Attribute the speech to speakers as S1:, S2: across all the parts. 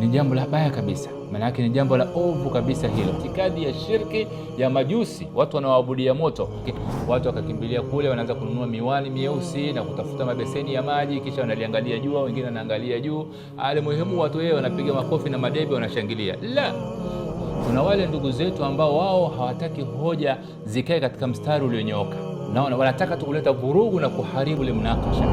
S1: ni jambo la baya kabisa, maana yake ni jambo la ovu kabisa hilo. Itikadi ya shirki ya majusi, watu wanaoabudia moto. Watu wakakimbilia kule, wanaanza kununua miwani mieusi na kutafuta mabeseni ya maji, kisha wanaliangalia jua, wengine wanaangalia juu. Muhimu watu wao wanapiga makofi na madebe, wanashangilia. La, kuna wale ndugu zetu ambao wao hawataki hoja zikae katika mstari ulionyooka, na wanataka tu kuleta vurugu na kuharibu ile mnakasha.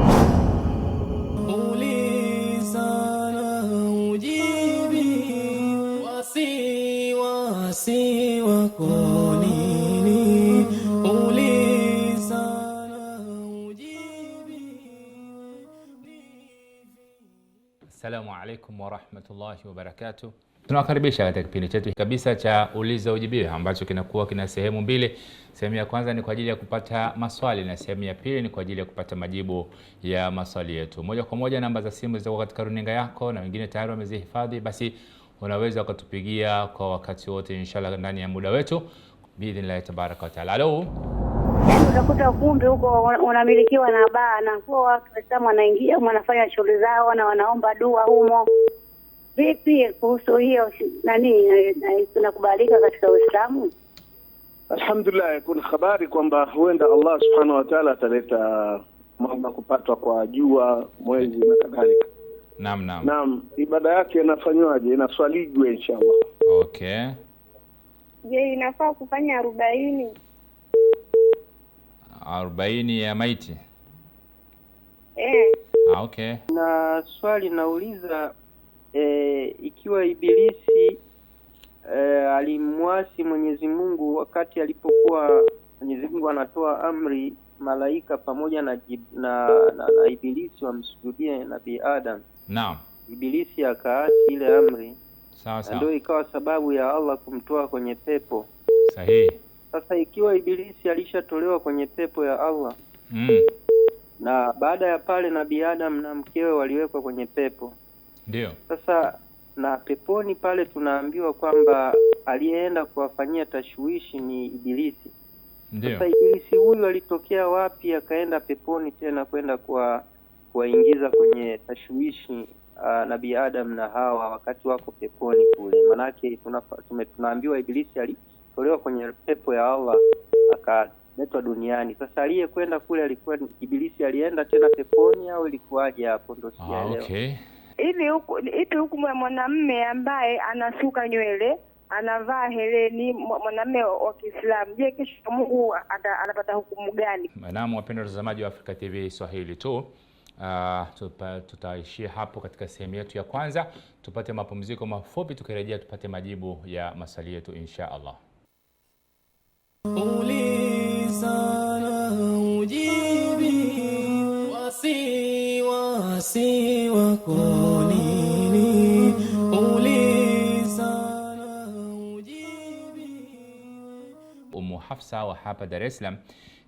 S1: Assalamu alaikum wa rahmatullahi wa barakatuh. Tunawakaribisha katika kipindi chetu kabisa cha Uliza Ujibiwe, ambacho kinakuwa kina sehemu mbili. Sehemu ya kwanza ni kwa ajili ya kupata maswali na sehemu ya pili ni kwa ajili ya kupata majibu ya maswali yetu. Moja kwa moja, namba za simu ziko katika runinga yako na wengine tayari wamezihifadhi, basi unaweza ukatupigia kwa wakati wote inshallah ndani ya muda wetu biidhnillah tabaraka wa taala. Halo.
S2: Unakuta kumbi huko unamilikiwa na baa na kwa watu wanaingia wanafanya shughuli zao na wanaomba dua humo. Vipi kuhusu hiyo tunakubalika katika Uislamu?
S3: Alhamdulillah, kuna habari kwamba huenda Allah subhanahu wa ta'ala ataleta mambo kupatwa kwa jua, mwezi na kadhalika. Naam, ibada yake inafanywaje? Inaswalijwe inshallah.
S1: Okay.
S2: Je, inafaa kufanya
S1: 40 ya maiti? Okay.
S4: Na swali nauliza, ikiwa Ibilisi alimwasi Mwenyezi Mungu wakati alipokuwa Mwenyezi Mungu anatoa amri malaika pamoja na Ibilisi wamsujudie Nabii Adam.
S1: Naam.
S4: Ibilisi akaasi ile amri.
S1: Sawa.
S4: Ndio ikawa sababu ya Allah kumtoa kwenye pepo.
S1: Sahihi.
S4: Sasa ikiwa Ibilisi alishatolewa kwenye pepo ya Allah, na baada ya pale Nabii Adam na mkewe waliwekwa kwenye pepo.
S1: Ndio.
S4: Sasa na peponi pale tunaambiwa kwamba aliyeenda kuwafanyia tashwishi ni Ibilisi.
S1: Ndio.
S4: Sasa Ibilisi huyu alitokea wapi akaenda peponi tena kwenda kuwaingiza kwenye tashwishi Nabii Adam na Hawa wakati wako peponi kule? Manake tunaambiwa Ibilisi alitolewa kwenye pepo ya Allah akaletwa duniani. Sasa aliyekwenda kule alikuwa Ibilisi, alienda tena peponi au ilikuwaje hapo? Ndio sijaelewa.
S1: Okay.
S2: Ipi hukumu ya mwanamume ambaye anasuka nywele, anavaa hereni, mwanamume wa Kiislamu? Je, kesho Mungu anapata hukumu gani?
S1: Naam, wapendwa watazamaji wa Africa TV Swahili tu, tutaishia hapo katika sehemu yetu ya kwanza. Tupate mapumziko mafupi, tukirejea tupate majibu ya maswali yetu insha Allah.
S5: Uliza ujibi, wasi wako nini? Uliza ujibi.
S1: Umu Hafsa wa hapa Dar es Salaam,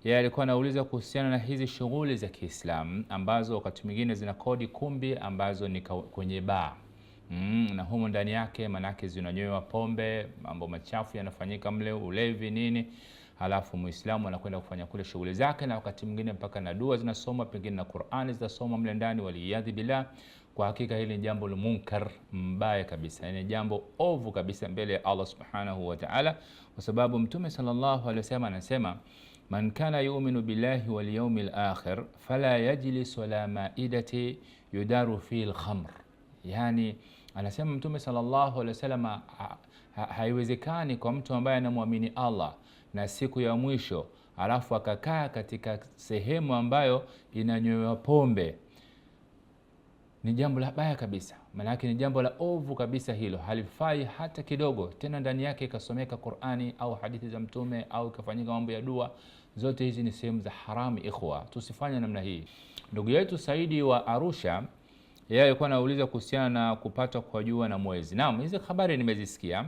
S1: yeye alikuwa anauliza kuhusiana na hizi shughuli za Kiislamu ambazo wakati mwingine zina kodi kumbi ambazo ni kwenye baa. Na humo ndani yake manake zinanywewa pombe, mambo machafu yanafanyika mle, ulevi nini. Halafu Muislamu anakwenda kufanya kule shughuli zake, na wakati mwingine mpaka na dua zinasoma, pengine na Qur'ani zinasoma mle ndani, waliyadhi billah. Kwa hakika hili ni jambo la munkar, mbaya kabisa, ni jambo ovu kabisa mbele ya Allah subhanahu wa ta'ala, kwa sababu Mtume sallallahu alaihi wasallam anasema, man kana yu'minu billahi wal yawmil akhir fala yajlis wala ma'idati yudaru fi al-khamr. Yani anasema Mtume sallallahu alaihi wasallam, haiwezekani kwa mtu ambaye anamwamini Allah na siku ya mwisho alafu akakaa katika sehemu ambayo inanywewa pombe. Ni jambo la baya kabisa, maana yake ni jambo la ovu kabisa hilo, halifai hata kidogo. Tena ndani yake ikasomeka Qur'ani au hadithi za Mtume au ikafanyika mambo ya dua. Zote hizi ni sehemu za haramu. Ikhwa, tusifanye namna hii. Ndugu yetu Saidi wa Arusha, yeye alikuwa anauliza kuhusiana na kupatwa kwa jua na mwezi. Naam, hizi habari nimezisikia,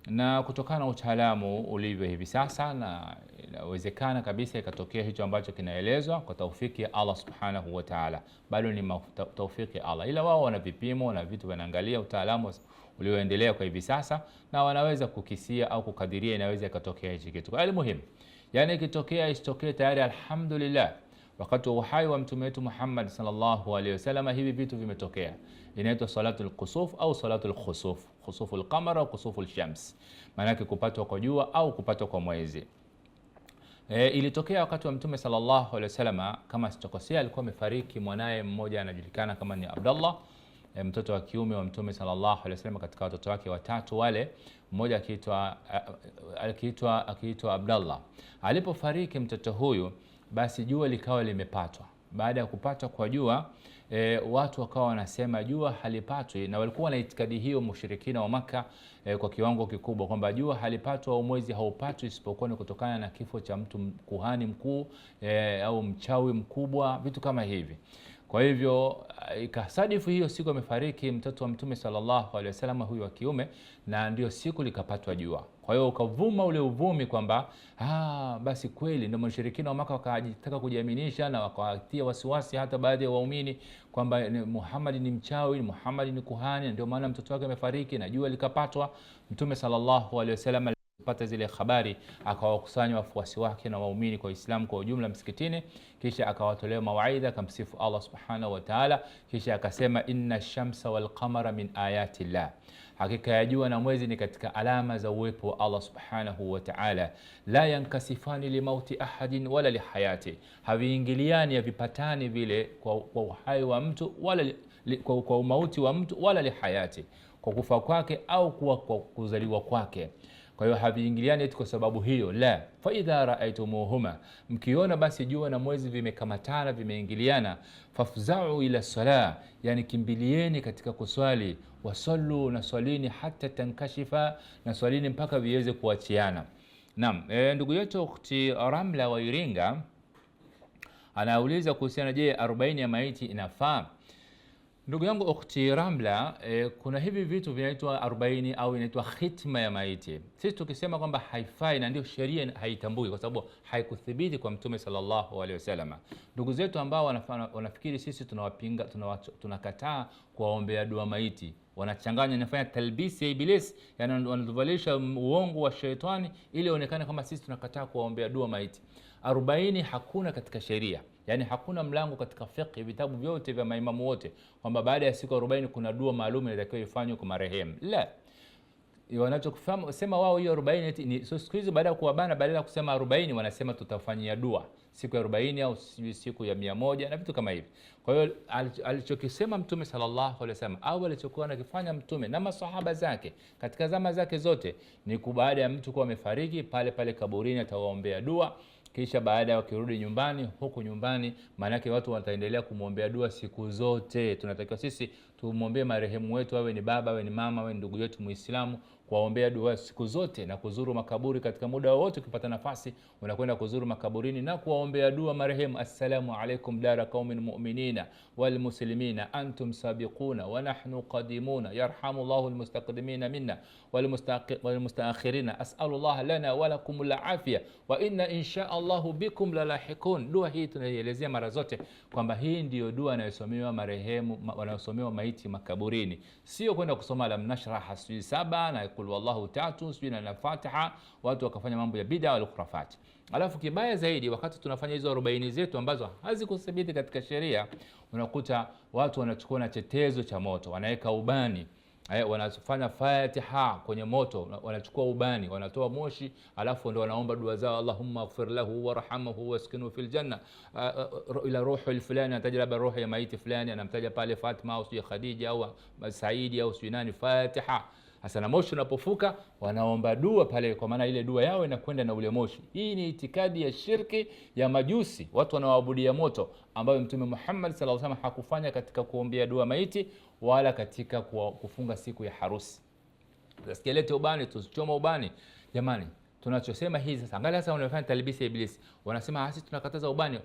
S1: na kutokana na utaalamu ulivyo hivi sasa, na inawezekana kabisa ikatokea hicho ambacho kinaelezwa kwa taufiki ya Allah subhanahu wa ta'ala. Bado ni taufiki ya Allah, ila wao wana vipimo na vitu wanaangalia utaalamu ulioendelea kwa hivi sasa, na wanaweza kukisia au kukadiria inaweza ikatokea hichi kitu. Kwa hiyo muhimu, yani ikitokea isitokee tayari alhamdulillah. wakati wa uhai wa mtume wetu Muhammad sallallahu alaihi wasallam hivi vitu vimetokea. Inaitwa salatul kusuf au salatul khusuf, khusuful qamar au khusuful shams, maana yake kupatwa kwa jua au kupatwa kwa mwezi. Ilitokea wakati wa mtume sallallahu alaihi wasallam, kama sitakosea, alikuwa amefariki mwanae mmoja anajulikana kama ni Abdullah, mtoto wa kiume wa mtume sallallahu alaihi wasallam. Katika watoto wake watatu wale, mmoja akiitwa Abdullah. Alipofariki mtoto huyu, basi jua likawa limepatwa. Baada ya kupatwa kwa jua, watu wakawa wanasema jua halipatwi, na walikuwa na itikadi hiyo mushirikina wa Maka kwa kiwango kikubwa, kwamba jua halipatwi au mwezi haupatwi isipokuwa ni kutokana na kifo cha mtu kuhani mkuu au mchawi mkubwa, vitu kama hivi. Kwa hivyo ikasadifu hiyo siku amefariki mtoto wa mtume sallallahu alaihi wasallam huyu wa kiume, na ndio siku likapatwa jua. Kwa hiyo ukavuma ule uvumi kwamba basi kweli ndio mushirikina wa Maka wakataka kujiaminisha na wakawatia wasiwasi hata baadhi ya waumini kwamba Muhammad ni mchawi, Muhammad ni kuhani, ndio maana mtoto wake amefariki na jua likapatwa. Mtume sallallahu alaihi wasallam pata zile habari, akawakusanya wafuasi wake na waumini kwa Uislamu kwa ujumla msikitini, kisha akawatolea mawaidha, akamsifu Allah subhanahu wa ta'ala, kisha akasema inna shamsa wal qamara min ayati llah, hakika ya jua na mwezi ni katika alama za uwepo wa Allah subhanahu wa ta'ala, la yankasifani limauti ahadin wala lihayati, haviingiliani, havipatani vile kwa uhai wa mtu wala kwa umauti wa mtu, wala lihayati, kwa kufa kwake au kwa kuzaliwa kwake. Kwa hiyo haviingiliani eti kwa sababu hiyo, la. Fa idha ra'aytumuhuma, mkiona basi jua na mwezi vimekamatana, vimeingiliana, fafza'u ila salah, yani kimbilieni katika kuswali, wasallu, na swalini hata tankashifa, na swalini mpaka viweze kuachiana. Naam, ndugu yetu ukhti Ramla wa Iringa anauliza kuhusiana, je, 40 ya maiti inafaa? Ndugu yangu ukhti Ramla, kuna hivi vitu vinaitwa 40 au inaitwa khitma ya maiti. Sisi tukisema kwamba haifai, na ndio sheria haitambui kwa sababu haikuthibiti kwa mtume sallallahu alaihi wasallam. Ndugu zetu ambao wanafikiri sisi tunawapinga, tunakataa kuwaombea dua maiti, wanachanganya, wanafanya talbisi ya Iblis, yani wanadhuvalisha uongo wa shetani ili onekane kama sisi tunakataa kuwaombea dua maiti. 40 hakuna katika sheria. Yani hakuna mlango katika fiqh, vitabu vyote vya maimamu wote, kwamba baada ya siku 40 kuna dua maalum inatakiwa ifanywe kwa marehemu. La. Wanachokufahamu sema wao hiyo 40 ni siku hizi, baada ya kuwabana, badala ya kusema 40 wanasema tutafanyia dua siku ya 40 au siku ya 100 na vitu kama hivi. Kwa hiyo alichokisema mtume sallallahu alaihi wasallam au alichokuwa anakifanya mtume na masahaba zake katika zama zake zote ni baada ya mtu kuwa amefariki, pale pale kaburini atawaombea dua, kisha baada ya wakirudi nyumbani, huku nyumbani maana yake watu wataendelea kumwombea dua siku zote. Tunatakiwa sisi tumwombee marehemu wetu, awe ni baba, awe ni mama, awe ni ndugu yetu Muislamu, kuwaombea dua siku zote na kuzuru makaburi katika muda wote. Ukipata nafasi unakwenda kuzuru makaburini na kuwaombea dua marehemu. Assalamu alaikum dara qaumin mu'minina wal muslimina antum sabiquna wa nahnu qadimuna yarhamullahu almustaqdimina minna wal mustaakhirina as'alullah lana wa lakum al-afia wa inna insha Allahu bikum lalahiqun. Dua hii tunaielezea mara zote kwamba hii ndiyo dua inayosomewa marehemu, wanaosomewa maiti makaburini, sio kwenda kusoma lam nashrah 7 na kul wallahu 3 sijui na Fatiha, watu wakafanya mambo ya bid'a wal khurafat. Alafu kibaya zaidi, wakati tunafanya hizo 40 zetu ambazo hazikuthibiti katika sheria, unakuta watu wanachukua na chetezo cha moto, wanaweka ubani, wanafanya Fatiha kwenye moto, wanachukua ubani, wanatoa moshi, alafu ndio wanaomba dua zao, Allahumma ighfir lahu warhamhu waskinu fil janna ila ruhi fulani, atajaba ruhi ya maiti fulani, anamtaja pale Fatima au Khadija au Saidi au nani, Fatiha. Hasa na moshi unapofuka wanaomba dua pale, kwa maana ile dua yao inakwenda na ule moshi. Hii ni itikadi ya shirki ya majusi, watu wanaoabudia moto, ambayo Mtume Muhammad sallallahu alaihi wasallam hakufanya katika kuombea dua maiti wala katika kufunga siku ya harusi. Tusikelete ubani, tusichoma ubani. Jamani, tunachosema hizi sasa, angalia sasa wanafanya talbisi ya Iblis. Wanasema sisi tunakataza ubani,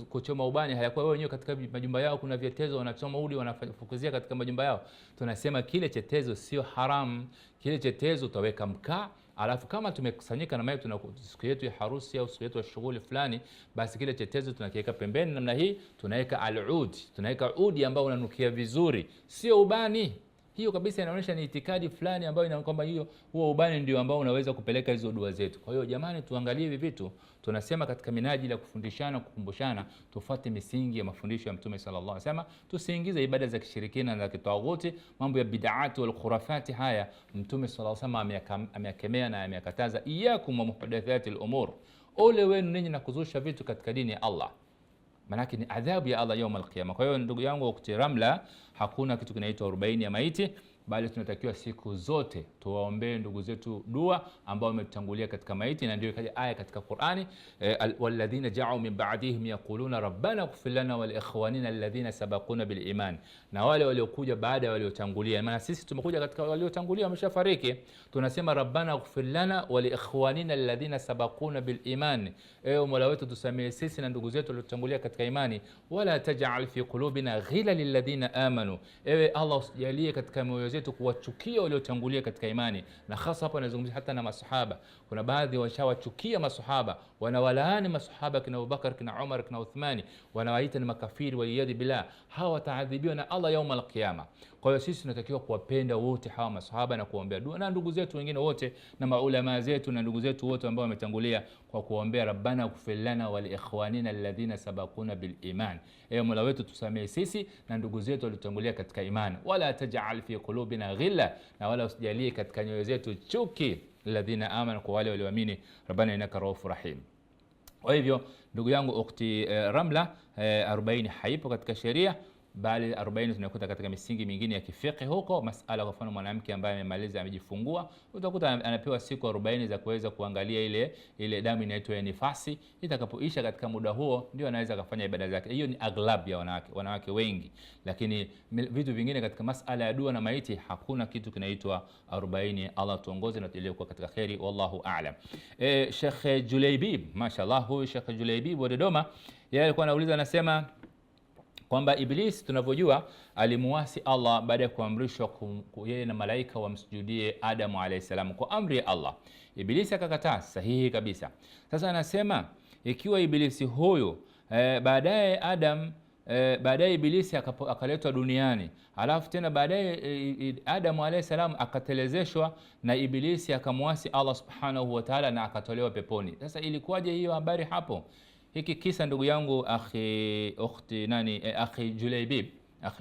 S1: kuchoma ubani, hayakuwa wewe wenyewe katika majumba yao kuna vyetezo wanachoma udi wanafukuzia katika majumba yao. Tunasema kile chetezo sio haram, kile chetezo utaweka mkaa, alafu kama tumekusanyika na maana tuna siku yetu ya harusi au siku yetu ya shughuli fulani, basi kile chetezo tunakiweka pembeni namna hii, tunaweka al-ud, tunaweka udi ambao unanukia vizuri, sio ubani. Hiyo kabisa inaonyesha ni itikadi fulani ambayo ina kwamba huo ubani ndio ambao unaweza kupeleka hizo dua zetu. Kwa hiyo jamani, tuangalie hivi vitu. Tunasema katika minajili ya kufundishana, kukumbushana, tufuate misingi ya mafundisho ya Mtume sallallahu alaihi wasallam. Tusiingize ibada za kishirikina na kitawuti, mambo ya bid'ati wal khurafati. Haya Mtume sallallahu alaihi wasallam ameyakemea na ameyakataza. Iyakum wa muhdathatil umur, ole wenu ninyi na kuzusha vitu katika dini ya Allah, manake ni adhabu ya Allah يوم القيامة. Kwa hiyo ndugu yangu wakati Ramla, hakuna kitu kinaitwa 40 ya maiti, bali tunatakiwa siku zote tuwaombee ndugu zetu dua ambao wametangulia katika maiti, na ndio ikaja aya katika Qur'ani, walladhina ja'u min ba'dihim yaquluna rabbana ighfir lana wa li ikhwanina alladhina sabaquna bil iman, na wale waliokuja baada ya waliotangulia. Maana sisi tumekuja katika waliotangulia, wameshafariki, tunasema rabbana ighfir lana wa li ikhwanina alladhina sabaquna bil iman, ewe Mola wetu tusamehe sisi na ndugu zetu waliotangulia katika imani, wala taj'al fi qulubina ghilla lil ladhina amanu, ewe Allah usijalie katika moyo zetu kuwachukia waliotangulia katika imani. Na hasa hapa nazungumzia hata na masahaba. Kuna baadhi washawachukia masahaba, wanawalaani masahaba kina Abubakar, kina Umar, kina Uthmani, wanawaita ni makafiri waliyadhi billah. Hawa wataadhibiwa na Allah يوم القيامة. Kwa hiyo sisi tunatakiwa kuwapenda wote hawa masahaba na kuombea dua, na ndugu zetu wengine wote na maulama zetu na ndugu zetu wote ambao wametangulia, kwa kuombea rabbana ighfir lana wa li ikhwanina alladhina sabaquna bil iman, ewe Mola wetu tusamehe sisi na ndugu zetu waliotangulia katika imani, wala taj'al fi qulubina ghilla, na wala usijalie katika nyoyo zetu chuki alladhina amanu, kwa wale walioamini, rabbana innaka raufur rahim. Kwa hivyo ndugu yangu ukhti Ramla, 40 haipo katika sheria, bali 40 tunakuta katika misingi mingine ya kifiqh huko. Masala kwa mfano mwanamke ambaye amemaliza amejifungua, utakuta anapewa siku 40 za kuweza kuangalia ile damu inaitwa ya nifasi. Itakapoisha katika muda huo ndio anaweza kufanya ibada zake. Hiyo ni aglab ya wanawake wengi, lakini vitu vingine katika masala ya dua na maiti hakuna kitu kinaitwa 40. Allah tuongoze na tuelewe kwa katika khairi, wallahu a'lam. Sheikh Julaybib, mashallah, huyu Sheikh Julaybib wa Dodoma, yeye alikuwa anauliza, anasema kwamba Iblis tunavyojua alimuasi Allah baada ya kuamrishwa yeye na malaika wamsujudie Adam alayhi salam kwa amri ya Allah. Iblis akakataa, sahihi kabisa. Sasa anasema ikiwa Iblis huyo baadaye Iblis akaletwa duniani, alafu tena baadaye Adam alayhi salam akatelezeshwa na Iblis akamuasi Allah subhanahu wa ta'ala na akatolewa peponi. Sasa ilikuwaje hiyo habari hapo? Hiki kisa ndugu yangu akhi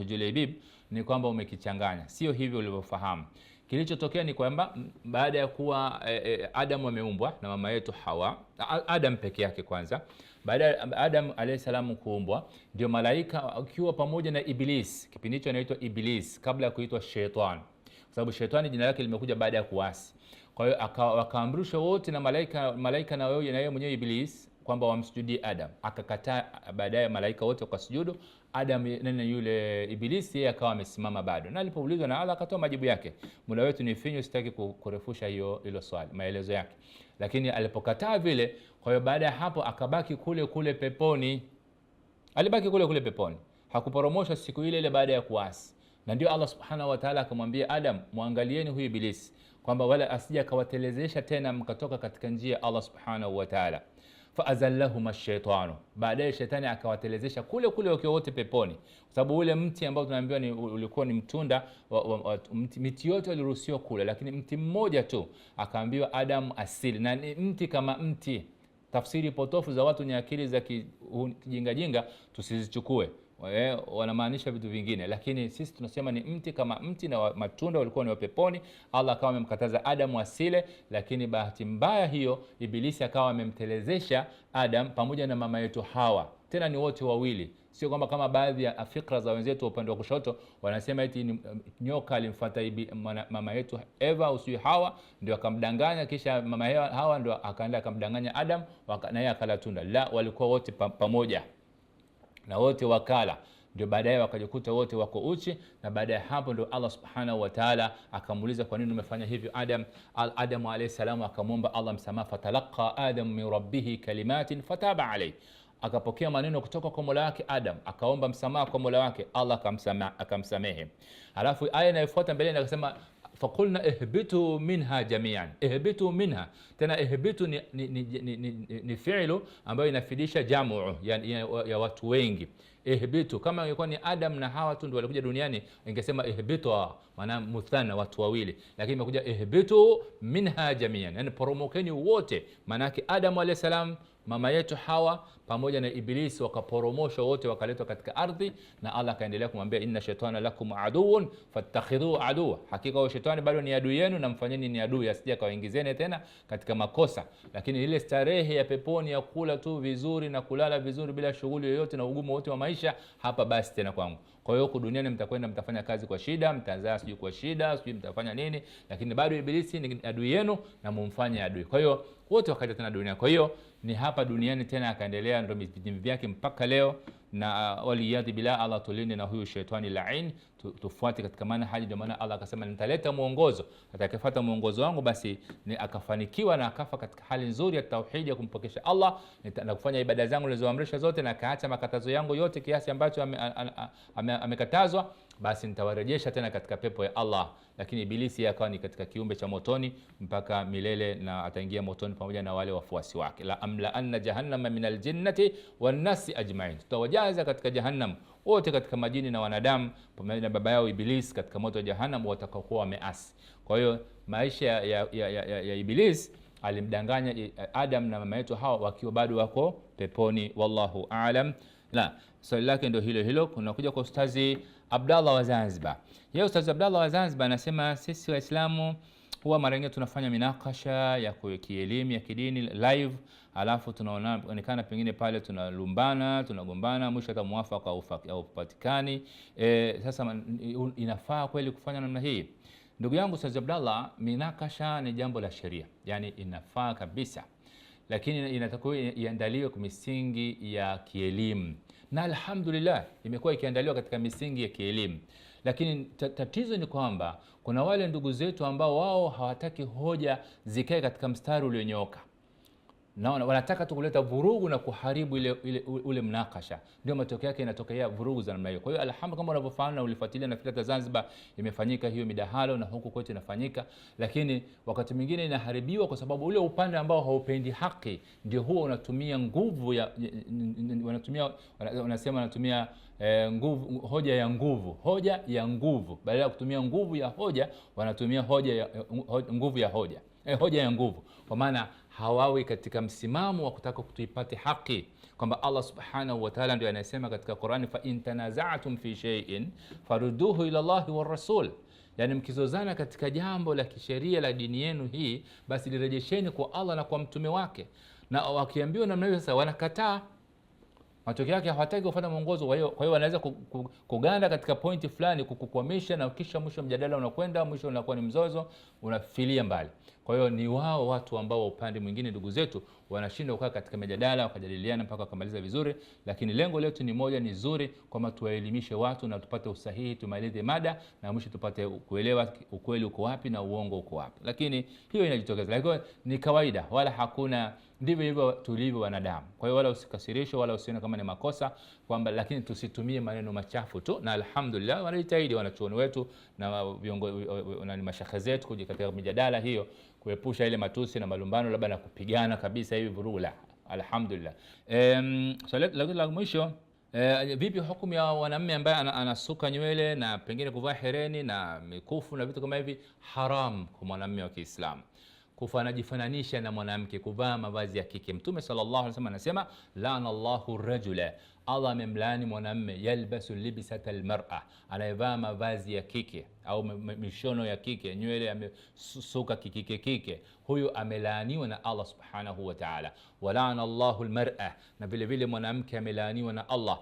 S1: Julaybib ni kwamba umekichanganya, sio hivyo ulivyofahamu. Kilichotokea ni kwamba baada ya kuwa Adam ameumbwa na mama yetu Hawa, Adam peke yake kwanza, baada ya Adam alayhi salamu kuumbwa, ndio malaika akiwa pamoja na Iblis. Kipindi hicho anaitwa Iblis kabla ya kuitwa Shaitan, kwa sababu Shaitani jina lake limekuja baada ya kuasi. Kwa hiyo wakaamrishwa wote na malaika na yeye mwenyewe Iblis kwamba wamsujudie Adam, akakataa. Baadaye malaika wote wakasujudu, Adam yule Iblis yeye akawa amesimama bado, na alipoulizwa na Allah akatoa majibu yake. Muda wetu ni finyu, sitaki kurefusha hilo swali, maelezo yake, lakini alipokataa vile, kwa hiyo baada ya hapo akabaki kule peponi. Alibaki kule peponi, hakuporomosha siku ile baada ya kuasi. Na ndio Allah subhanahu wa ta'ala akamwambia Adam, muangalieni huyu Iblis kwamba wala asija kawatelezesha tena mkatoka katika njia ya Allah subhanahu wa ta'ala. Faazallahuma ash-shaytanu, baadaye shetani akawatelezesha kule wakiwa wote peponi, kwa sababu ule mti ambao tunaambiwa ulikuwa ni mtunda miti yote waliruhusiwa kula, lakini mti mmoja tu akaambiwa Adam asili, na ni mti kama mti. Tafsiri potofu za watu ni akili za kijinga tusizichukue, wanamaanisha vitu vingine, lakini sisi tunasema ni mti kama mti na matunda walikuwa ni wa peponi. Allah akawa amemkataza Adam asile, lakini bahati mbaya hiyo Ibilisi akawa amemtelezesha Adam pamoja na mama yetu Hawa, tena ni wote wawili. Sio kwamba kama baadhi ya fikra za wenzetu upande wa kushoto wanasema eti nyoka alimfuata mama yetu Eva usiyo Hawa ndio akamdanganya, kisha mama Hawa ndio akaenda akamdanganya Adam na yeye akala tunda. La, walikuwa wote pamoja na wote wakala, ndio baadaye wakajikuta wote wako uchi. Na baada ya hapo ndio Allah subhanahu wa ta'ala akamuuliza, kwa nini umefanya hivyo Adam alayhi salamu akamwomba Allah msamaha, fatalaqa Adam min rabbih kalimatin fataba alayhi, akapokea maneno kutoka kwa Mola wake. Adam akaomba msamaha kwa Mola wake, Allah akamsamehe. Alafu aya inayofuata mbele akasema faqulna ihbitu minha jami'an. Ihbitu minha, tena ihbitu ni fi'lu ambayo inafidisha jamu ya watu wengi. Ihbitu, kama ingekuwa ni Adam na Hawa tu ndio walikuja duniani ingesema ihbitu, maana muthanna, watu wawili, lakini imekuja ihbitu minha jami'an, yani poromokeni wote. Maana yake Adam alayhis salam, mama yetu Hawa pamoja na Ibilisi wakaporomoshwa wote, wakaletwa katika ardhi, na Allah akaendelea kumwambia inna shaytana lakum aduun fattakhidhuhu aduwa, hakika huyo shetani bado ni adui yenu na mfanyeni ni adui, asije kawaingizeni tena katika makosa. Lakini ile starehe ya peponi ya kula tu vizuri na kulala vizuri bila shughuli yoyote na ugumu wote wa maisha, hapa basi tena kwangu. Kwa hiyo huko duniani mtakwenda mtafanya kazi kwa shida, mtazaa sijui kwa shida, sijui mtafanya nini, lakini bado Ibilisi ni adui yenu na mumfanye adui. Kwa hiyo wote wakaja tena duniani. Kwa hiyo ni hapa duniani tena akaendelea ndio vitimbi vyake mpaka leo, na waliyadhi bila, Allah tulinde na huyu shetani lain, tufuate katika manhaji. Ndio maana Allah akasema nitaleta muongozo, atakayefuata muongozo wangu basi ni akafanikiwa na akafa katika hali nzuri ya tauhidi ya kumpokesha Allah na kufanya ibada zangu nilizoamrishwa zote na kaacha makatazo yangu yote kiasi ambacho amekatazwa, basi nitawarejesha tena katika pepo ya Allah. Lakini Ibilisi akawa ni katika kiumbe cha motoni mpaka milele, na ataingia motoni pamoja na wale wafuasi wake. La amla anna jahannama min aljinnati wan nasi ajma'in, tutawajaza katika jahannam wote katika majini na wanadamu pamoja na baba yao Ibilisi katika moto wa jahannam watakaokuwa wameasi. Kwa hiyo maisha ya Ibilisi alimdanganya Adam na mama yetu Hawa wakiwa bado wako peponi, wallahu aalam. La, swali lake ndio hilo hilo. Kunakuja kwa Ustazi Abdallah wa Zanzibar. Yeye Ustazi Abdallah wa Zanzibar anasema sisi Waislamu huwa mara nyingi tunafanya minakasha ya kielimu ya kidini live, alafu tunaonekana pengine pale tunalumbana, tunagombana, mwisho hata muafaka haupatikani. Sasa inafaa kweli kufanya namna hii? Ndugu yangu Ustazi Abdallah, minakasha ni jambo la sheria, yani inafaa kabisa, lakini inatakiwa iandaliwe kwa misingi ya kielimu, na alhamdulillah imekuwa ikiandaliwa katika misingi ya kielimu. Lakini tatizo ni kwamba kuna wale ndugu zetu ambao wao hawataki hoja zikae katika mstari ulionyooka, na wanataka tu kuleta vurugu na kuharibu ule mnakasha, ndio matokeo yake inatokea vurugu za namna hiyo. Kwa hiyo alhamdulillah, kama unavyofahamu na ulifuatilia na fikra Zanzibar imefanyika hiyo midahalo na huku kwetu inafanyika, lakini wakati mwingine inaharibiwa kwa sababu ule upande ambao haupendi haki ndio huwa unatumia nguvu wanatumia nguvu, hoja ya nguvu, badala ya kutumia nguvu ya hoja wanatumia nguvu ya hoja, hoja ya nguvu, kwa maana hawawi katika msimamo wa kutaka kutuipate haki, kwamba Allah subhanahu wa ta'ala ndio anasema katika Qur'ani, fa in tanaza'tum fi shay'in farudduhu ila Allahi war rasul, yani mkizozana katika jambo la kisheria la dini yenu hii, basi lirejesheni kwa Allah na kwa mtume wake. Na wakiambiwa namna hiyo sasa wanakataa, matokeo yake hawataki kufuata mwongozo. Kwa hiyo wanaweza kuganda katika pointi fulani kukukwamisha, na kisha mwisho mjadala unakwenda mwisho unakuwa ni mzozo, unafilia mbali. Kwa hiyo ni wao watu ambao upande mwingine ndugu zetu wanashinda kukaa katika mjadala wakajadiliana mpaka wakamaliza vizuri, lakini lengo letu ni moja, ni zuri, kwamba tuwaelimishe watu na tupate usahihi, tumalize mada na mwisho tupate kuelewa ukweli uko wapi na uongo uko wapi. Lakini hiyo inajitokeza, lakini ni kawaida, wala hakuna, ndivyo hivyo tulivyo wanadamu. Kwa hiyo wala usikasirishwe wala usione kama ni makosa kwamba, lakini tusitumie maneno machafu tu, na alhamdulillah wanajitahidi wanachuoni wetu na viongozi na mashekhe zetu kuja katika mijadala hiyo kuepusha ile matusi na malumbano labda na kupigana kabisa hivi vurugu, la, alhamdulillah. Lakini la mwisho, vipi hukumu ya mwanamume ambaye anasuka nywele na pengine kuvaa hereni na mikufu na vitu kama hivi? Haram kwa mwanamume wa Kiislamu anajifananisha na mwanamke, kuvaa mavazi ya kike. Mtume sallallahu alaihi wasallam anasema laana Allahu rajula, Allah amemlaani mwanamume, yalbasu libsata almar'a, anayevaa mavazi ya kike au mishono ya kike, nywele amesuka kike, huyu amelaaniwa na Allah subhanahu wa ta'ala. Walaana Allahu almar'a, na vile vile mwanamke amelaaniwa na Allah,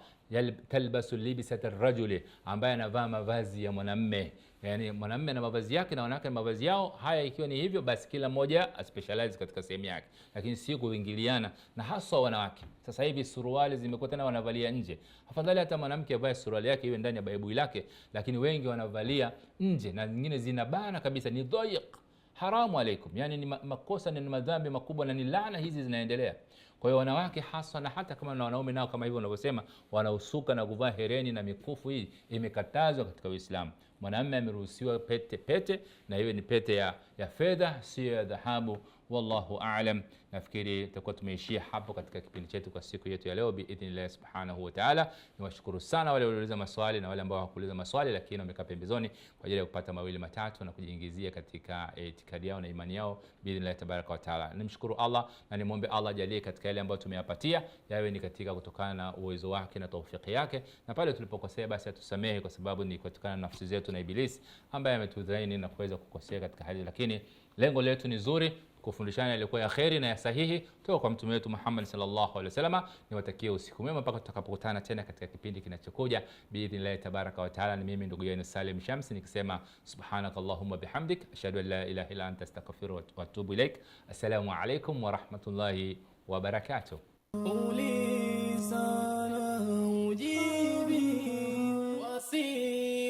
S1: talbasu libsata arrajuli, ambaye anavaa mavazi ya mwanamume. Yani mwanamume na mavazi yake na wanawake na mavazi yao. Haya, ikiwa ni hivyo basi kila mmoja specialize katika sehemu yake, lakini si kuingiliana, na hasa wanawake. Sasa hivi suruali zimekuwa tena wanavalia nje. Afadhali hata mwanamke avae suruali yake iwe ndani ya baibui lake, lakini wengi wanavalia nje na nyingine zinabana kabisa, ni dhaiq. Haramu alaikum, yani ni makosa, ni madhambi makubwa na ni laana hizi zinaendelea. Kwa hiyo wanawake hasa, na hata kama na wanaume nao kama hivyo wanavyosema wanausuka na kuvaa hereni na mikufu, hii imekatazwa katika Uislamu. Mwanamume ameruhusiwa pete na hiyo ni pete ya fedha, sio ya dhahabu. Wallahu a'lam. Nafikiri tutakuwa tumeishia hapo katika kipindi chetu kwa siku yetu ya leo biidhnillah subhanahu wa ta'ala. Niwashukuru sana wale waliouliza maswali na wale ambao hawakuuliza maswali lakini wamekaa pembezoni kwa ajili ya kupata mawili matatu na kujiingizia katika itikadi yao na imani yao biidhnillah tabaraka wa ta'ala. Nimshukuru Allah na nimwombe Allah ajalie katika yale ambayo tumeyapatia yawe ni katika kutokana na uwezo wake na taufiki yake, na pale tulipokosea basi atusamehe, kwa sababu ni kutokana na nafsi zetu na Ibilisi ambaye ametudhaini na kuweza kukosea katika hali, lakini lengo letu ni zuri, kufundishana ilikuwa ya kheri na ya sahihi kutoka kwa mtume wetu Muhammad sallallahu alaihi wasallam. Niwatakie usiku mwema mpaka tutakapokutana tena katika kipindi kinachokuja biidhnillah tabaraka wa taala. Ni mimi ndugu yenu Salim Shamsi nikisema subhanakallahumma bihamdik ashhadu an la ilaha illa anta astaghfiruka wa atubu ilaik. Assalamu alaykum wa rahmatullahi wa barakatuh.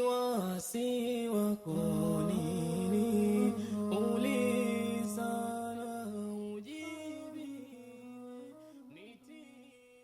S5: Wasi wako